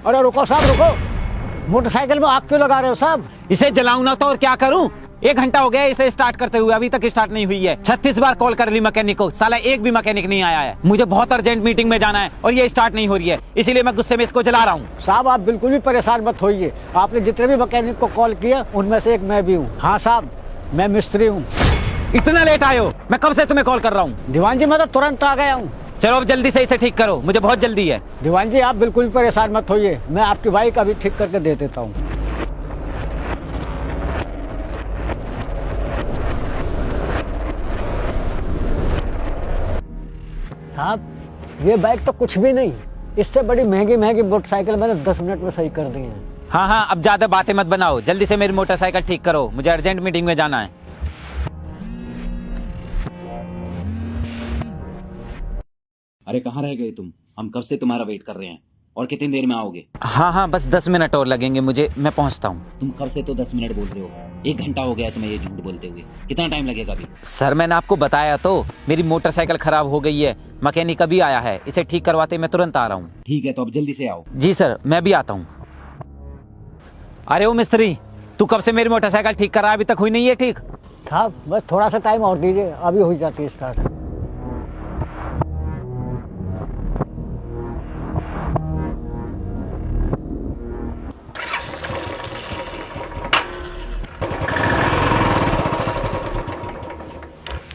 अरे रुको साहब रुको, मोटरसाइकिल में आग क्यों लगा रहे हो साहब? इसे जलाऊं ना तो और क्या करूं? 1 घंटा हो गया इसे स्टार्ट करते हुए, अभी तक स्टार्ट नहीं हुई है। 36 बार कॉल कर ली मैकेनिक को, साला एक भी मैकेनिक नहीं आया है। मुझे बहुत अर्जेंट मीटिंग में जाना है और ये स्टार्ट नहीं हो रही है, इसीलिए मैं गुस्से में इसको जला रहा हूँ। साहब आप बिल्कुल भी परेशान मत होइए, आपने जितने भी मैकेनिक को कॉल किया उनमें से एक मैं भी हूँ। हाँ साहब, मैं मिस्त्री हूँ। इतना लेट आए हो? मैं कब से तुम्हें कॉल कर रहा हूँ। दीवान जी मैं तो तुरंत आ गया हूँ। चलो अब जल्दी से इसे ठीक करो, मुझे बहुत जल्दी है। दीवान जी आप बिल्कुल भी परेशान मत होइए, मैं आपकी बाइक अभी ठीक करके दे देता हूँ। साहब ये बाइक तो कुछ भी नहीं, इससे बड़ी महंगी महंगी मोटरसाइकिल मैंने 10 मिनट में सही कर दी है। हाँ हाँ, अब ज्यादा बातें मत बनाओ, जल्दी से मेरी मोटरसाइकिल ठीक करो, मुझे अर्जेंट मीटिंग में जाना है। अरे कहाँ रह गए तुम? हम कब से तुम्हारा वेट कर रहे हैं। और कितनी देर में आओगे? हाँ हाँ, बस 10 मिनट और लगेंगे मुझे, मैं पहुंचता हूँ। तुम कब से तो 10 मिनट बोल रहे हो, 1 घंटा हो गया तुम्हें ये झूठ बोलते हुए। कितना टाइम लगेगा अभी? सर मैंने आपको बताया तो, मेरी मोटरसाइकिल खराब हो गई है, मैकेनिक अभी आया है, इसे ठीक करवाते मैं तुरंत आ रहा हूँ। ठीक है तो अब जल्दी से आओ। जी सर, मैं भी आता हूँ। अरे ओ मिस्त्री, तू कब से मेरी मोटरसाइकिल ठीक कर रहा है, अभी तक हुई नहीं है ठीक? साहब बस थोड़ा सा टाइम और दीजिए, अभी हो जाती है स्टार्ट।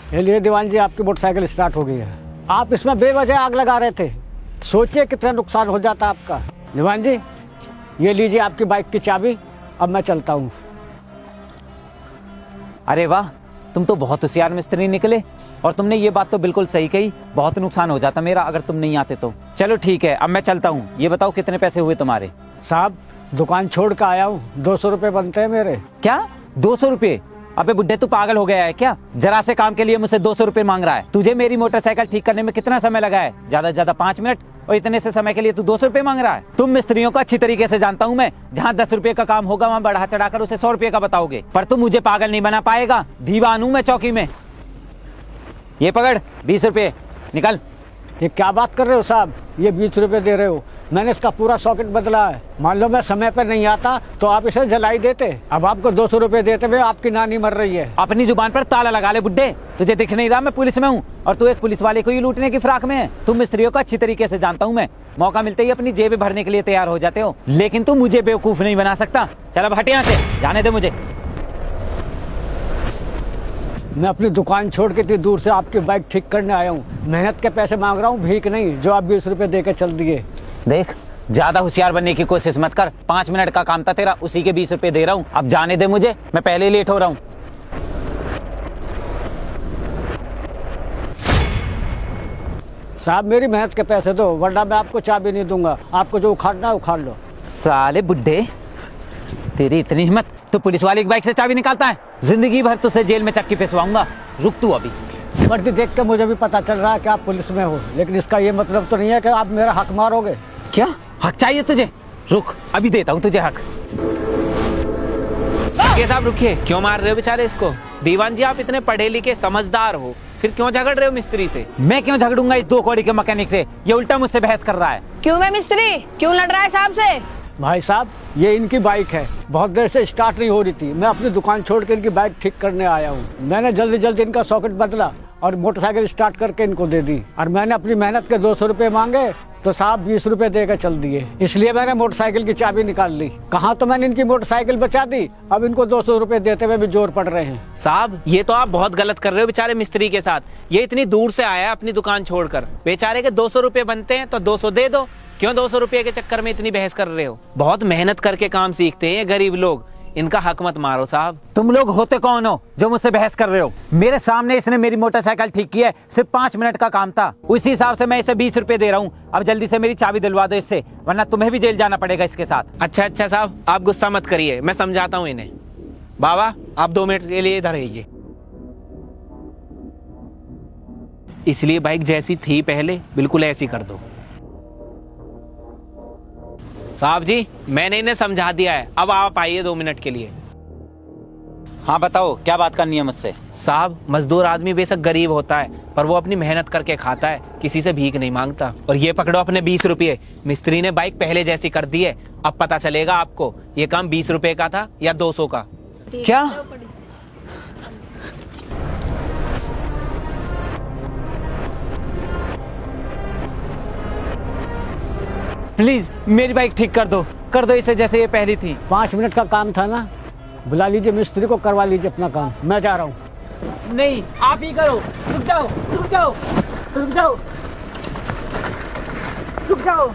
ये लिए दीवान जी, आपकी मोटरसाइकिल स्टार्ट हो गई है। आप इसमें बेवजह आग लगा रहे थे, सोचिए कितना नुकसान हो जाता आपका। दीवान जी ये लीजिए आपकी बाइक की चाबी, अब मैं चलता हूँ। अरे वाह, तुम तो बहुत होशियार मिस्त्री निकले, और तुमने ये बात तो बिल्कुल सही कही, बहुत नुकसान हो जाता मेरा अगर तुम नहीं आते तो। चलो ठीक है, अब मैं चलता हूँ। ये बताओ कितने पैसे हुए तुम्हारे? साहब दुकान छोड़ कर आया हूँ, 200 रुपये बनते हैं मेरे। क्या 200 रुपये? अबे बुड्ढे तू पागल हो गया है क्या? जरा से काम के लिए मुझसे 200 रुपये मांग रहा है? तुझे मेरी मोटरसाइकिल ठीक करने में कितना समय लगा है? ज्यादा से ज्यादा 5 मिनट, और इतने से समय के लिए तू 200 रुपये मांग रहा है? तुम मिस्त्रियों को अच्छी तरीके से जानता हूँ मैं, जहाँ 10 रुपये का काम होगा वहाँ बढ़ा चढ़ाकर उसे 100 रुपये का बताओगे, पर तुम मुझे पागल नहीं बना पाएगा। दीवान हूँ मैं चौकी में। ये पकड़ 20 रुपये, निकल। ये क्या बात कर रहे हो साहब, ये 20 रुपये दे रहे हो? मैंने इसका पूरा सॉकेट बदला है। मान लो मैं समय पर नहीं आता तो आप इसे जलाई देते। अब आपको 200 रुपये देते हुए आपकी नानी मर रही है। अपनी जुबान पर ताला लगा ले बुड्ढे, तुझे दिख नहीं रहा मैं पुलिस में हूँ, और तू एक पुलिस वाले को ही लूटने की फिराक में है। तुम मिस्त्रियों को अच्छी तरीके से जानता हूँ मैं, मौका मिलते ही अपनी जेब भरने के लिए तैयार हो जाते हो, लेकिन तू मुझे बेवकूफ नहीं बना सकता। चल अब हट यहाँ से, जाने दे मुझे। मैं अपनी दुकान छोड़ के इतनी दूर से आपकी बाइक ठीक करने आया हूँ, मेहनत के पैसे मांग रहा हूँ, भीख नहीं, जो आप 20 रुपये दे के चल दिए। देख, ज्यादा होशियार बनने की कोशिश मत कर, 5 मिनट का काम था तेरा, उसी के 20 रुपए दे रहा हूँ। अब जाने दे मुझे, मैं पहले ही लेट हो रहा हूँ। साहब मेरी मेहनत के पैसे दो, वरना मैं आपको चाबी नहीं दूंगा। आपको जो उखाड़ना है उखाड़ लो। साले बुड्ढे, तेरी इतनी हिम्मत, तो पुलिस वाले की बाइक से चाबी निकालता है? जिंदगी भर तुझसे जेल में चक्की पिसवाऊंगा, रुक तू अभी। वर्दी देख के मुझे भी पता चल रहा है कि आप पुलिस में हो, लेकिन इसका ये मतलब तो नहीं है कि आप मेरा हक मारोगे। क्या हक चाहिए तुझे? रुक, अभी देता हूँ तुझे हक। साहब रुकिए, क्यों मार रहे हो बेचारे इसको? दीवान जी आप इतने पढ़े लिखे समझदार हो, फिर क्यों झगड़ रहे हो मिस्त्री से? मैं क्यों झगड़ूंगा इस 2 कौड़ी के मैकेनिक से? ये उल्टा मुझसे बहस कर रहा है। क्यों मैं मिस्त्री, क्यों लड़ रहा है साहब से? भाई साहब ये इनकी बाइक है, बहुत देर से स्टार्ट नहीं हो रही थी, मैं अपनी दुकान छोड़ के इनकी बाइक ठीक करने आया हूँ। मैंने जल्दी जल्दी इनका सॉकेट बदला और मोटरसाइकिल स्टार्ट करके इनको दे दी, और मैंने अपनी मेहनत के 200 रुपये मांगे तो साहब 20 रुपये देकर चल दिए, इसलिए मैंने मोटरसाइकिल की चाबी निकाल ली। कहाँ तो मैंने इनकी मोटरसाइकिल बचा दी, अब इनको 200 रुपये देते हुए भी जोर पड़ रहे हैं। साहब ये तो आप बहुत गलत कर रहे हो बेचारे मिस्त्री के साथ। ये इतनी दूर से आया है अपनी दुकान छोड़कर, बेचारे के 200 रुपये बनते हैं तो 200 दे दो। क्यों 200 रुपये के चक्कर में इतनी बहस कर रहे हो? बहुत मेहनत करके काम सीखते हैं ये गरीब लोग, इनका हक मत मारो साहब। तुम लोग होते कौन हो जो मुझसे बहस कर रहे हो? मेरे सामने इसने मेरी मोटरसाइकिल ठीक की है, सिर्फ 5 मिनट का काम था, उसी हिसाब से मैं इसे 20 रुपए दे रहा हूँ। अब जल्दी से मेरी चाबी दिलवा दो इससे, वरना तुम्हें भी जेल जाना पड़ेगा इसके साथ। अच्छा साहब, आप गुस्सा मत करिए, मैं समझाता हूँ इन्हें। बाबा आप 2 मिनट के लिए इधर रहिए। इसलिए बाइक जैसी थी पहले बिल्कुल ऐसी कर दो। साहब जी मैंने इन्हें समझा दिया है, अब आप आइए 2 मिनट के लिए। हाँ बताओ, क्या बात करनी है मुझसे? साहब, मजदूर आदमी बेशक गरीब होता है, पर वो अपनी मेहनत करके खाता है, किसी से भीख नहीं मांगता। और ये पकड़ो अपने 20 रुपये। मिस्त्री ने बाइक पहले जैसी कर दी है। अब पता चलेगा आपको ये काम 20 रुपए का था या 200 का। क्या? प्लीज मेरी बाइक ठीक कर दो इसे जैसे ये पहली थी। 5 मिनट का काम था ना, बुला लीजिए मिस्त्री को, करवा लीजिए अपना काम। मैं जा रहा हूँ। नहीं, आप ही करो। रुक जाओ, रुक जाओ, रुक जाओ, रुक जाओ।